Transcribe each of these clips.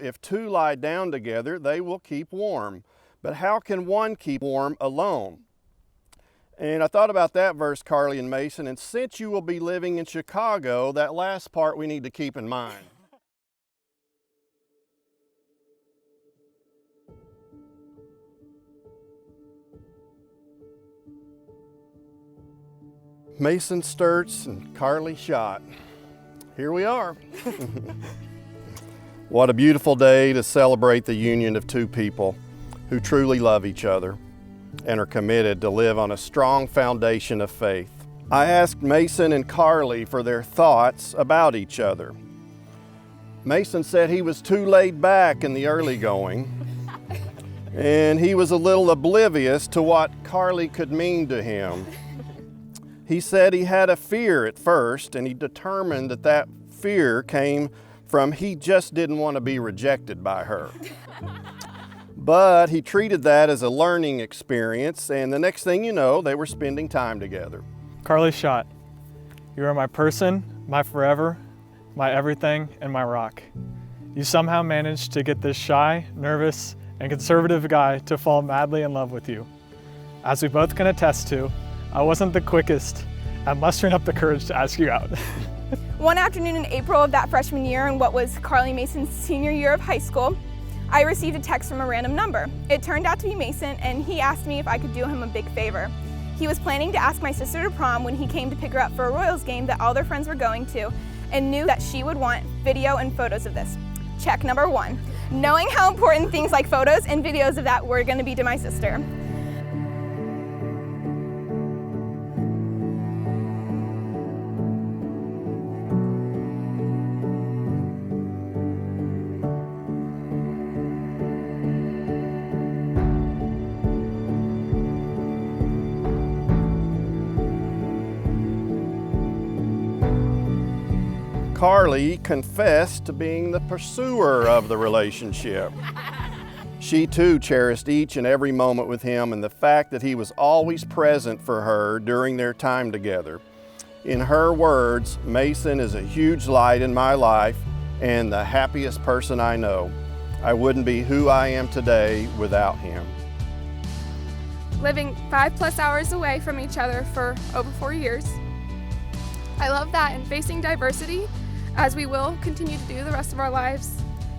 If two lie down together, they will keep warm. But how can one keep warm alone? And I thought about that verse, Carly and Mason, and since you will be living in Chicago, that last part we need to keep in mind. Mason Sturts and Carly Schott. Here we are. What a beautiful day to celebrate the union of two people who truly love each other and are committed to live on a strong foundation of faith. I asked Mason and Carly for their thoughts about each other. Mason said he was too laid back in the early going, and he was a little oblivious to what Carly could mean to him. He said he had a fear at first, and he determined that that fear came from he just didn't want to be rejected by her. But he treated that as a learning experience, and the next thing you know, they were spending time together. Carly Schott, you are my person, my forever, my everything, and my rock. You somehow managed to get this shy, nervous, and conservative guy to fall madly in love with you. As we both can attest to, I wasn't the quickest at mustering up the courage to ask you out. One afternoon in April of that freshman year in what was Carly Mason's senior year of high school, I received a text from a random number. It turned out to be Mason, and he asked me if I could do him a big favor. He was planning to ask my sister to prom when he came to pick her up for a Royals game that all their friends were going to, and knew that she would want video and photos of this. Check number one, knowing how important things like photos and videos of that were going to be to my sister. Carly confessed to being the pursuer of the relationship. She too cherished each and every moment with him and the fact that he was always present for her during their time together. In her words, Mason is a huge light in my life and the happiest person I know. I wouldn't be who I am today without him. Living 5+ hours away from each other for over 4 years. I love that in facing diversity, as we will continue to do the rest of our lives,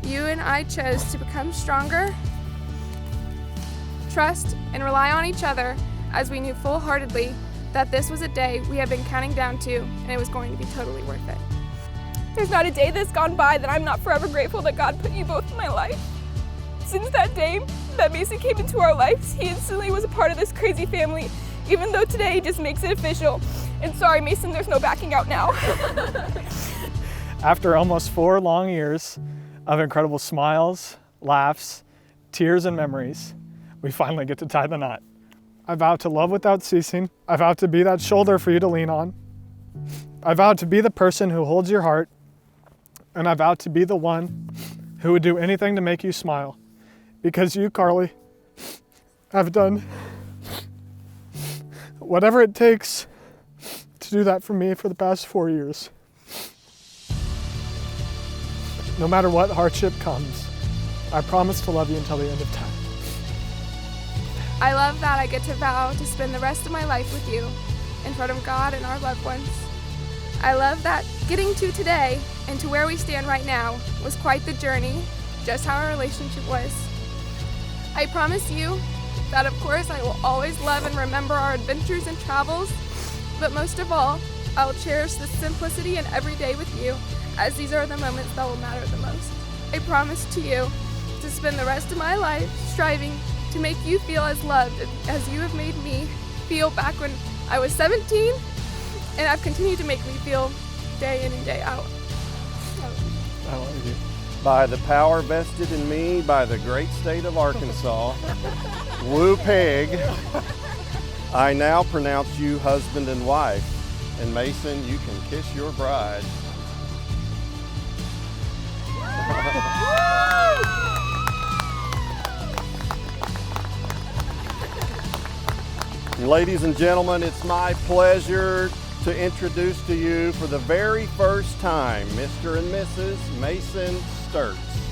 you and I chose to become stronger, trust, and rely on each other as we knew full-heartedly that this was a day we had been counting down to and it was going to be totally worth it. There's not a day that's gone by that I'm not forever grateful that God put you both in my life. Since that day that Mason came into our lives, he instantly was a part of this crazy family, even though today he just makes it official. And sorry, Mason, there's no backing out now. After almost 4 long years of incredible smiles, laughs, tears, and memories, we finally get to tie the knot. I vow to love without ceasing. I vow to be that shoulder for you to lean on. I vow to be the person who holds your heart. And I vow to be the one who would do anything to make you smile. Because you, Carly, have done whatever it takes to do that for me for the past 4 years. No matter what hardship comes, I promise to love you until the end of time. I love that I get to vow to spend the rest of my life with you in front of God and our loved ones. I love that getting to today and to where we stand right now was quite the journey, just how our relationship was. I promise you that of course I will always love and remember our adventures and travels, but most of all, I'll cherish the simplicity and every day with you, as these are the moments that will matter the most. I promise to you to spend the rest of my life striving to make you feel as loved as you have made me feel back when I was 17, and have continued to make me feel day in and day out. I love you. By the power vested in me by the great state of Arkansas, Woo Pig, I now pronounce you husband and wife. And Mason, you can kiss your bride. Ladies and gentlemen, it's my pleasure to introduce to you for the very first time, Mr. and Mrs. Mason Sturts.